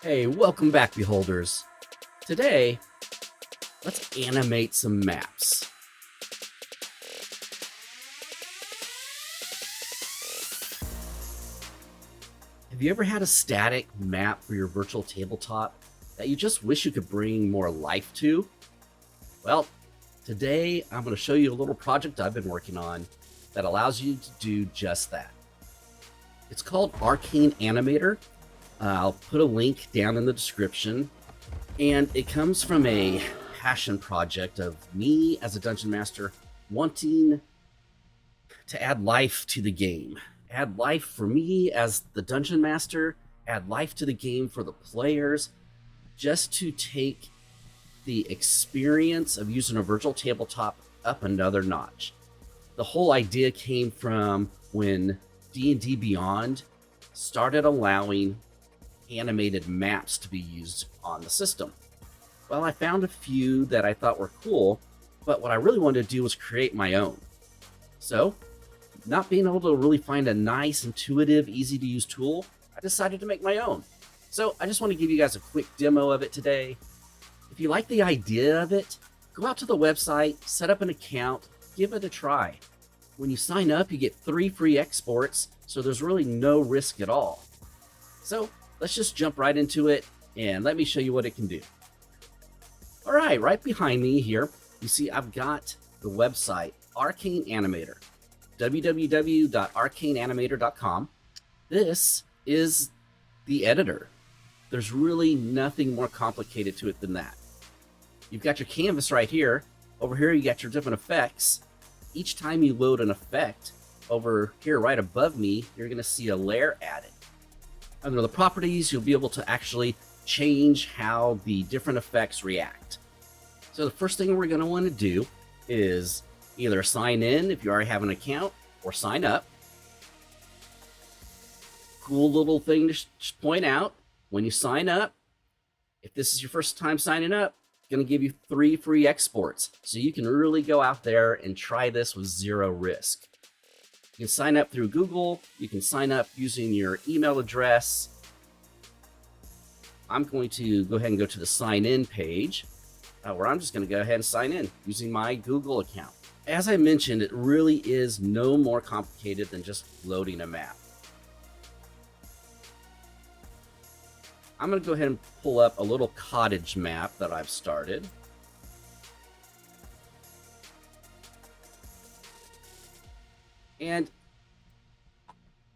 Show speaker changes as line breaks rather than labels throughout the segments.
Hey, welcome back, beholders. Today, let's animate some maps. Have you ever had a static map for your virtual tabletop that you just wish you could bring more life to? Well, today I'm going to show you a little project I've been working on that allows you to do just that. It's called Arcane Animator. I'll put a link down in the description, and it comes from a passion project of me as a dungeon master wanting to add life to the game. Add life for me as the dungeon master, add life to the game for the players, just to take the experience of using a virtual tabletop up another notch. The whole idea came from when D&D Beyond started allowing animated maps to be used on the system. Well, I found a few that I thought were cool, but what I really wanted to do was create my own. So, not being able to really find a nice, intuitive, easy to use tool, I decided to make my own. So I just want to give you guys a quick demo of it today. If you like the idea of it, go out to the website, set up an account, give it a try. When you sign up, you get 3 free exports, so there's really no risk at all. So let's just jump right into it and let me show you what it can do. All right behind me here, you see I've got the website Arcane Animator, www.arcaneanimator.com. This is the editor. There's really nothing more complicated to it than that. You've got your canvas right here. Over here, you got your different effects. Each time you load an effect, over here right above me, you're going to see a layer added. Under the properties, you'll be able to actually change how the different effects react. So the first thing we're going to want to do is either sign in if you already have an account, or sign up. Cool little thing to point out. When you sign up, if this is your first time signing up, it's going to give you 3 free exports. So you can really go out there and try this with 0 risk. You can sign up through Google. You can sign up using your email address. I'm going to go ahead and go to the sign in page, where I'm just going to go ahead and sign in using my Google account. As I mentioned, it really is no more complicated than just loading a map. I'm going to go ahead and pull up a little cottage map that I've started. And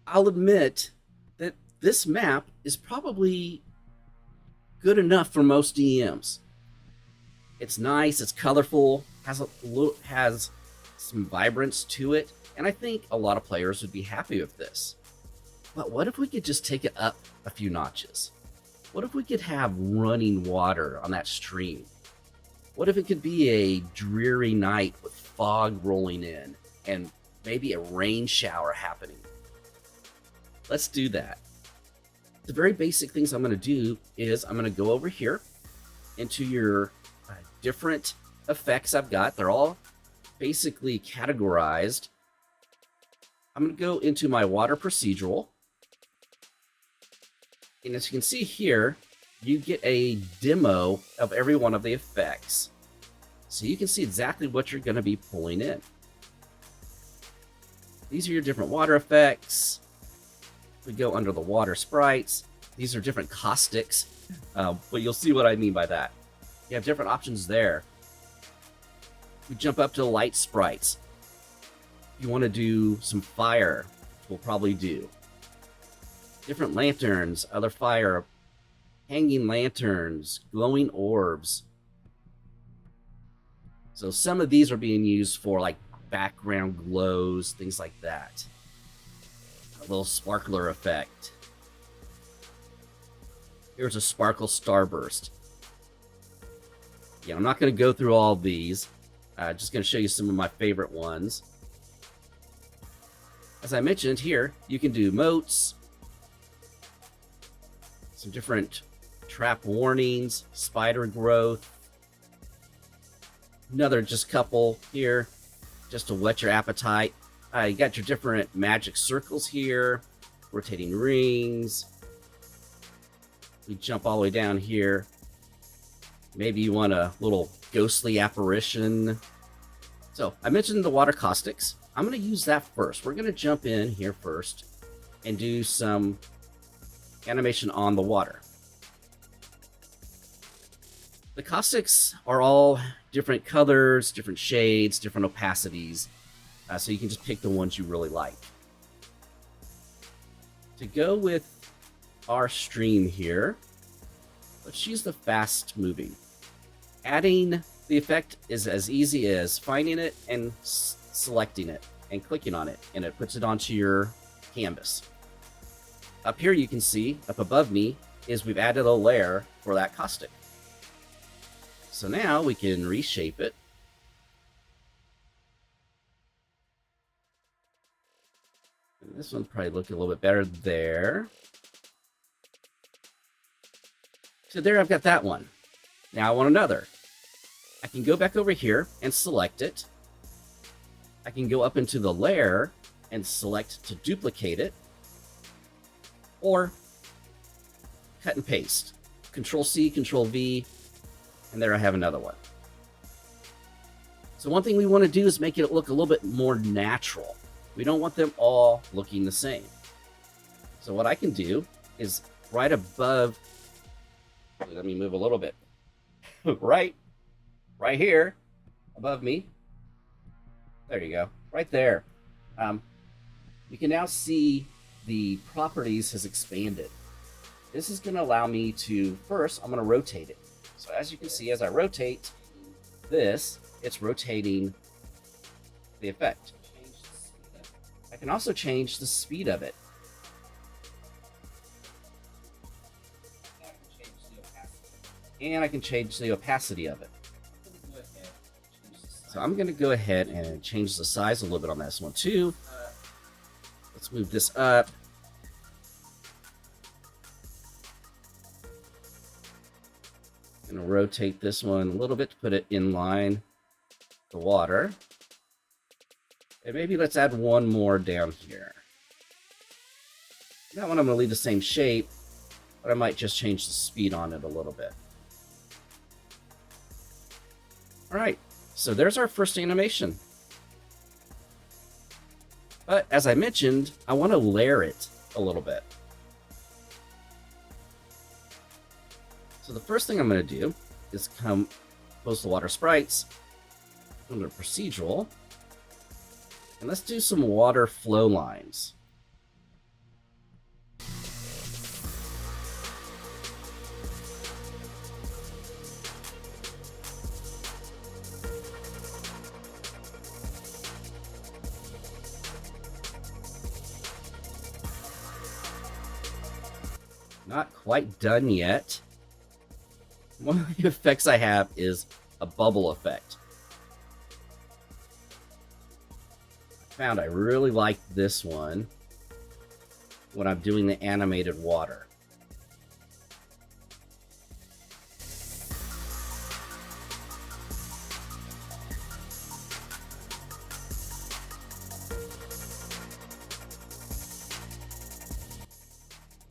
I'll admit that this map is probably good enough for most DMs. It's nice, it's colorful, has some vibrance to it, and I think a lot of players would be happy with this. But what if we could just take it up a few notches? What if we could have running water on that stream? What if it could be a dreary night with fog rolling in and maybe a rain shower happening? Let's do that. The very basic things I'm going to do is I'm going to go over here into your different effects I've got. They're all basically categorized. I'm going to go into my water procedural. And as you can see here, you get a demo of every one of the effects. So you can see exactly what you're going to be pulling in. These are your different water effects. We go under the water sprites. These are different caustics, but you'll see what I mean by that. You have different options there. We jump up to light sprites. If you want to do some fire, we'll probably do. Different lanterns, other fire, hanging lanterns, glowing orbs. So some of these are being used for like background glows, things like that. A little sparkler effect. Here's a sparkle starburst. Yeah, I'm not going to go through all of these. Just going to show you some of my favorite ones. As I mentioned here, you can do moats, some different trap warnings, spider growth. Another just couple here, just to whet your appetite. You got your different magic circles here, rotating rings. We jump all the way down here. Maybe you want a little ghostly apparition. So I mentioned the water caustics. I'm going to use that first. We're going to jump in here first and do some animation on the water. The caustics are all different colors, different shades, different opacities, so you can just pick the ones you really like. To go with our stream here, let's use the fast moving. Adding the effect is as easy as finding it and selecting it and clicking on it, and it puts it onto your canvas. Up here you can see, up above me, is we've added a layer for that caustic. So now we can reshape it. And this one probably look a little bit better there. So there I've got that one. Now I want another. I can go back over here and select it. I can go up into the layer and select to duplicate it. Or cut and paste. Control C, Control V, and there I have another one. So one thing we want to do is make it look a little bit more natural. We don't want them all looking the same. So what I can do is right above, let me move a little bit, right here above me. There you go, right there. You can now see the properties has expanded. This is going to allow me to, first, I'm going to rotate it. So as you can see, as I rotate this, it's rotating the effect. I can also change the speed of it. And I can change the opacity of it. So I'm going to go ahead and change the size a little bit on this one too. Let's move this up. I'm going to rotate this one a little bit to put it in line with the water. And maybe let's add one more down here. That one I'm going to leave the same shape, but I might just change the speed on it a little bit. All right, so there's our first animation. But as I mentioned, I want to layer it a little bit. So the first thing I'm going to do is close the water sprites, go to procedural, and let's do some water flow lines. Not quite done yet. One of the effects I have is a bubble effect. I found I really like this one when I'm doing the animated water.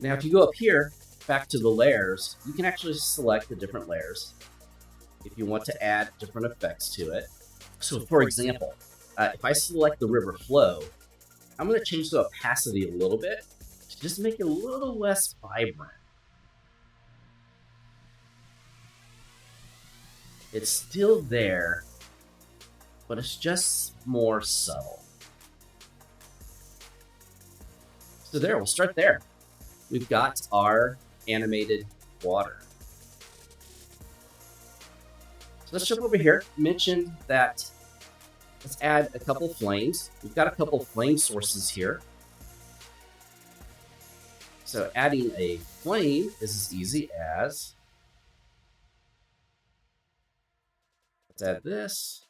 Now, if you go up here, back to the layers, you can actually select the different layers if you want to add different effects to it. So, for example, if I select the river flow, I'm going to change the opacity a little bit to just make it a little less vibrant. It's still there, but it's just more subtle. So there, we'll start there. We've got our animated water. So let's jump over here. Mentioned that let's add a couple flames. We've got a couple flame sources here. So adding a flame is as easy as, let's add this.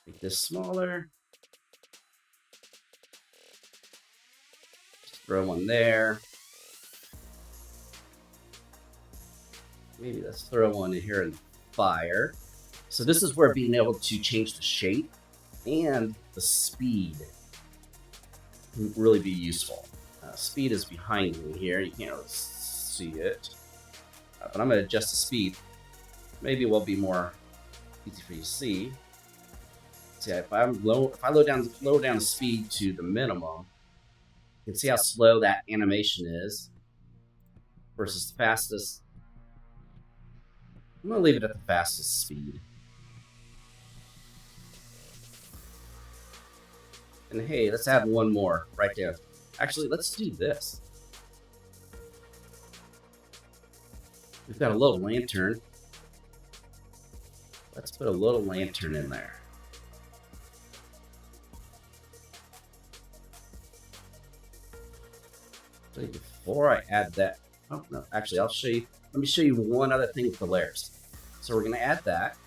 Make this smaller. Throw one there. Maybe let's throw one in here in fire. So this is where being able to change the shape and the speed can really be useful. Speed is behind me here. You can't really see it. But I'm going to adjust the speed. Maybe it will be more easy for you to see. See, if I lower down the speed to the minimum, you can see how slow that animation is versus the fastest. I'm going to leave it at the fastest speed. And hey, let's add one more right there. Actually, let's do this. We've got a little lantern. Let's put a little lantern in there. So before I add that, oh no, actually I'll show you, let me show you one other thing with the layers. So we're gonna add that.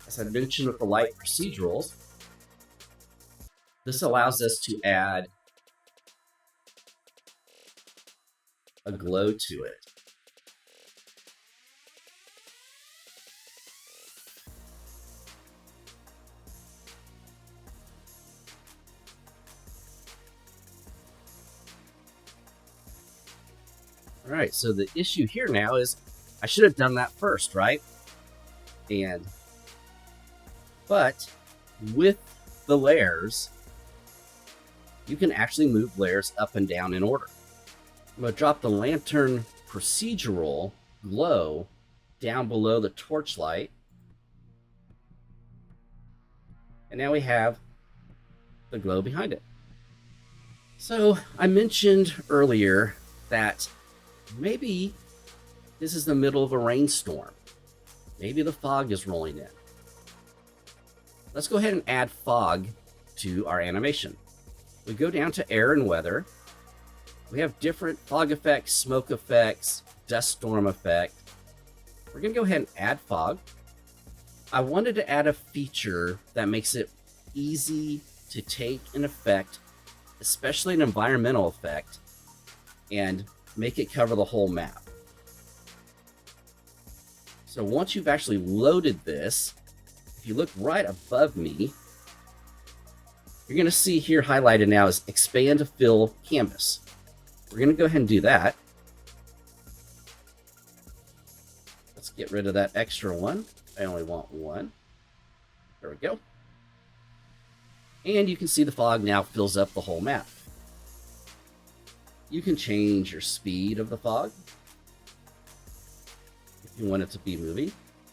As I mentioned with the light procedurals, this allows us to add a glow to it. All right, so the issue here now is I should have done that first, right? But with the layers, you can actually move layers up and down in order. I'm going to drop the lantern procedural glow down below the torchlight. And now we have the glow behind it. So I mentioned earlier that maybe this is the middle of a rainstorm. Maybe the fog is rolling in. Let's go ahead and add fog to our animation. We go down to air and weather. We have different fog effects, smoke effects, dust storm effect. We're going to go ahead and add fog. I wanted to add a feature that makes it easy to take an effect, especially an environmental effect, and make it cover the whole map. So once you've actually loaded this, if you look right above me, you're going to see here highlighted now is expand to fill canvas. We're going to go ahead and do that. Let's get rid of that extra one. I only want one. There we go. And you can see the fog now fills up the whole map. You can change your speed of the fog if you want it to be moving.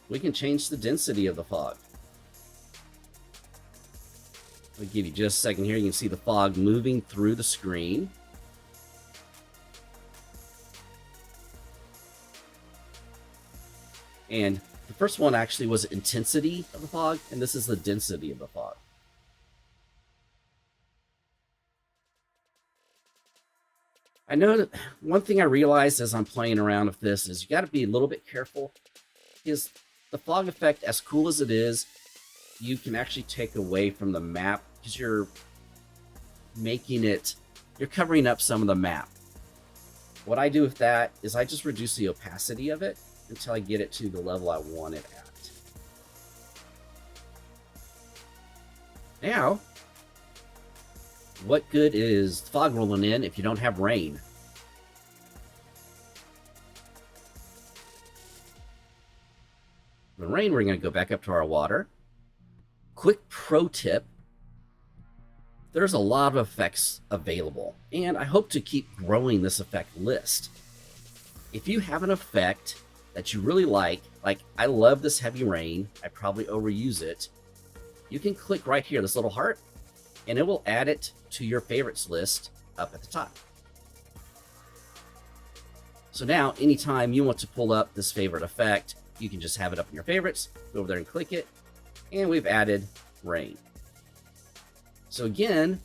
We can change the density of the fog. I'll give you just a second here. You can see the fog moving through the screen. And the first one actually was intensity of the fog, and this is the density of the fog. I know that one thing I realized as I'm playing around with this is you got to be a little bit careful, because the fog effect, as cool as it is, you can actually take away from the map because you're making it, you're covering up some of the map. What I do with that is I just reduce the opacity of it until I get it to the level I want it at. Now, what good is fog rolling in if you don't have rain? The rain, we're going to go back up to our water. Quick pro tip. There's a lot of effects available, and I hope to keep growing this effect list. If you have an effect that you really like I love this heavy rain, I probably overuse it, you can click right here, this little heart, and it will add it to your favorites list up at the top. So now, anytime you want to pull up this favorite effect, you can just have it up in your favorites, go over there and click it, and we've added rain. So again,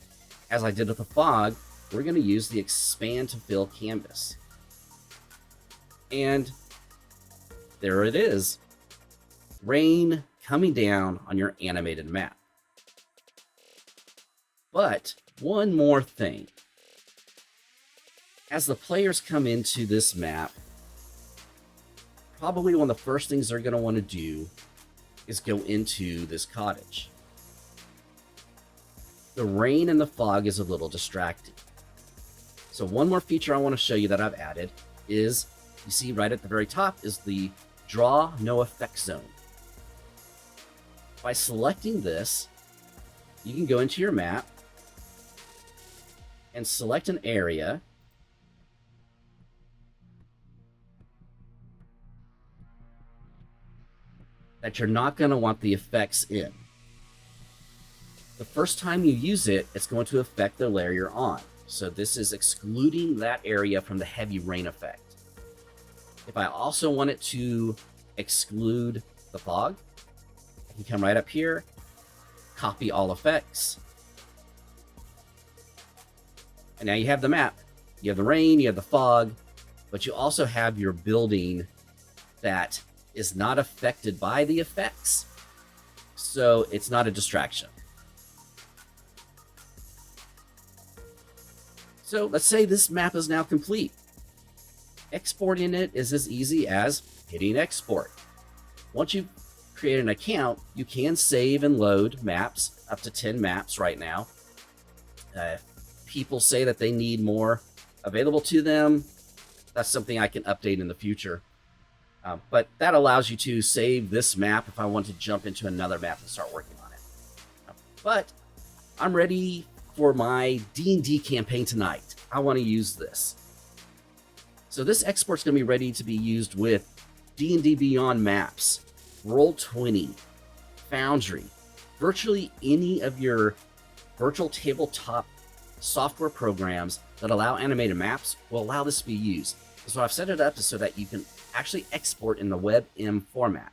as I did with the fog, we're going to use the expand to fill canvas. And there it is. Rain coming down on your animated map. But one more thing. As the players come into this map, probably one of the first things they're going to want to do is go into this cottage. the rain and the fog is a little distracting. So one more feature I want to show you that I've added is, you see right at the very top is the Draw No Effect Zone. By selecting this, you can go into your map and select an area that you're not going to want the effects in. The first time you use it, it's going to affect the layer you're on. So this is excluding that area from the heavy rain effect. If I also want it to exclude the fog, I can come right up here, copy all effects. And now you have the map. You have the rain, you have the fog, but you also have your building that is not affected by the effects. So it's not a distraction. So let's say this map is now complete. Exporting it is as easy as hitting export. Once you create an account, you can save and load maps, up to 10 maps right now. People say that they need more available to them. That's something I can update in the future. But that allows you to save this map if I want to jump into another map and start working on it. But I'm ready for my D&D campaign tonight. I want to use this. So this export's going to be ready to be used with D&D Beyond maps, Roll20, Foundry, virtually any of your virtual tabletop software programs that allow animated maps will allow this to be used. So I've set it up so that you can actually export in the WebM format.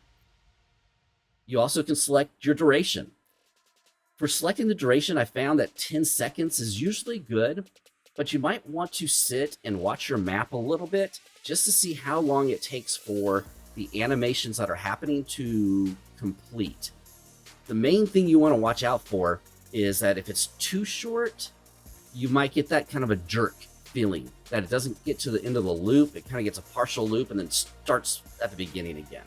You also can select your duration. For selecting the duration, I found that 10 seconds is usually good, but you might want to sit and watch your map a little bit just to see how long it takes for the animations that are happening to complete. The main thing you want to watch out for is that if it's too short, you might get that kind of a jerk feeling, that it doesn't get to the end of the loop. It kind of gets a partial loop and then starts at the beginning again.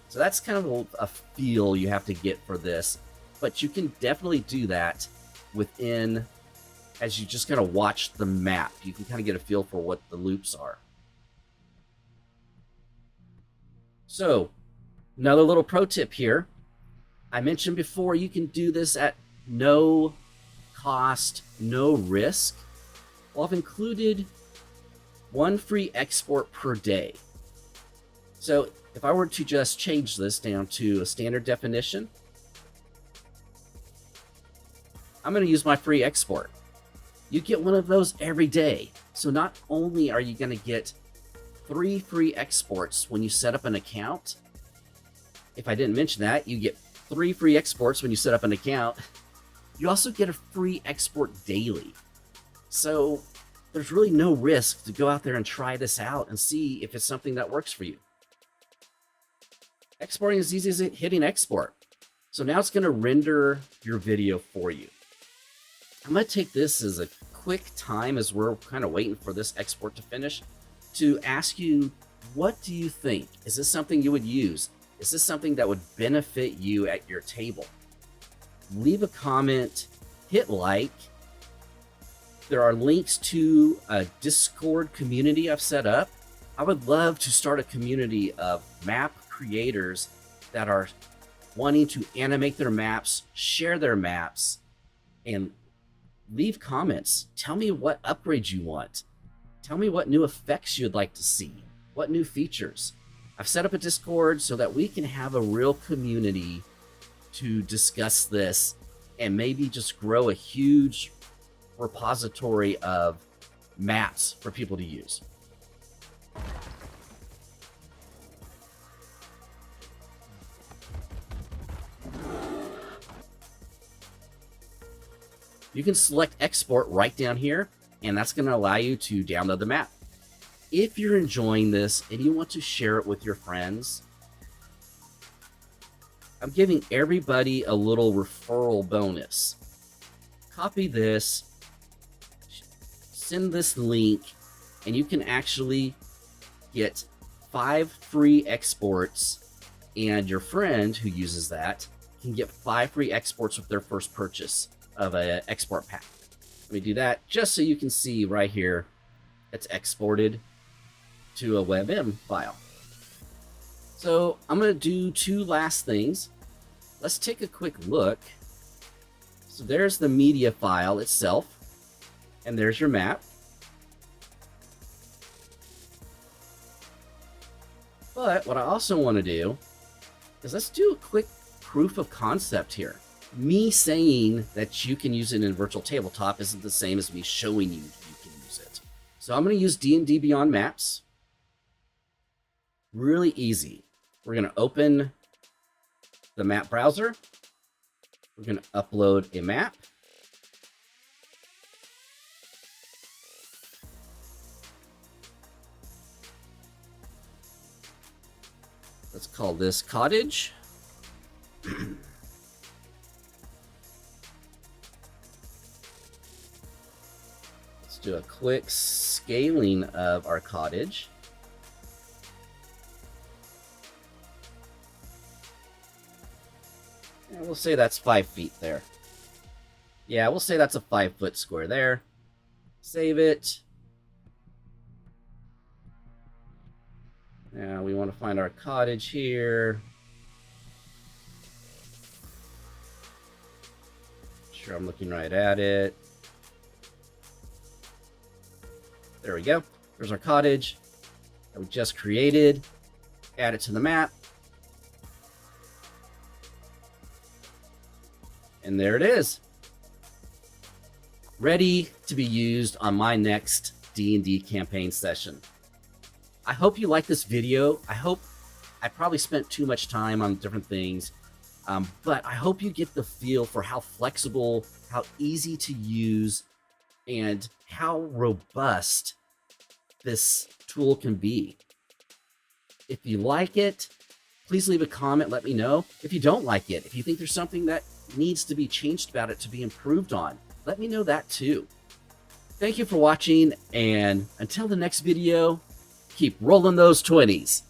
So that's kind of a feel you have to get for this, but you can definitely do that within, as you just kind of watch the map. You can kind of get a feel for what the loops are. So another little pro tip here. I mentioned before, you can do this at no cost, no risk. Well, I've included one free export per day. So if I were to just change this down to a standard definition, I'm going to use my free export. You get one of those every day. So not only are you going to get 3 free exports when you set up an account, if I didn't mention that, you get 3 free exports when you set up an account. You also get a free export daily. So there's really no risk to go out there and try this out and see if it's something that works for you. Exporting is easy as hitting export. So now it's going to render your video for you. I'm going to take this as a quick time as we're kind of waiting for this export to finish to ask you, what do you think? Is this something you would use? Is this something that would benefit you at your table? Leave a comment, hit like. There are links to a Discord community I've set up. I would love to start a community of map creators that are wanting to animate their maps, share their maps, and leave comments. Tell me what upgrades you want. Tell me what new effects you'd like to see, what new features. I've set up a Discord so that we can have a real community to discuss this and maybe just grow a huge repository of maps for people to use. You can select export right down here, and that's going to allow you to download the map. If you're enjoying this and you want to share it with your friends, I'm giving everybody a little referral bonus. Copy this, send this link, and you can actually get 5 free exports, and your friend who uses that can get 5 free exports with their first purchase of an export path. Let me do that just so you can see right here it's exported to a WebM file. So I'm going to do two last things. Let's take a quick look. So there's the media file itself, and there's your map. But what I also want to do is let's do a quick proof of concept here. Me saying that you can use it in virtual tabletop isn't the same as me showing you can use it. So I'm going to use D&D Beyond Maps. Really easy. We're going to open the map browser. We're going to upload a map. Let's call this cottage. Let's do a quick scaling of our cottage. And we'll say that's 5 feet there. Yeah, we'll say that's a 5-foot square there. Save it. Now we want to find our cottage here. Sure, I'm looking right at it. There we go. There's our cottage that we just created. Add it to the map. And there it is. Ready to be used on my next D&D campaign session. I hope you like this video. I probably spent too much time on different things, but I hope you get the feel for how flexible, how easy to use, and how robust this tool can be. If you like it, please leave a comment, let me know. If you don't like it, if you think there's something that needs to be changed about it to be improved on, let me know that too. Thank you for watching, and until the next video, keep rolling those 20s.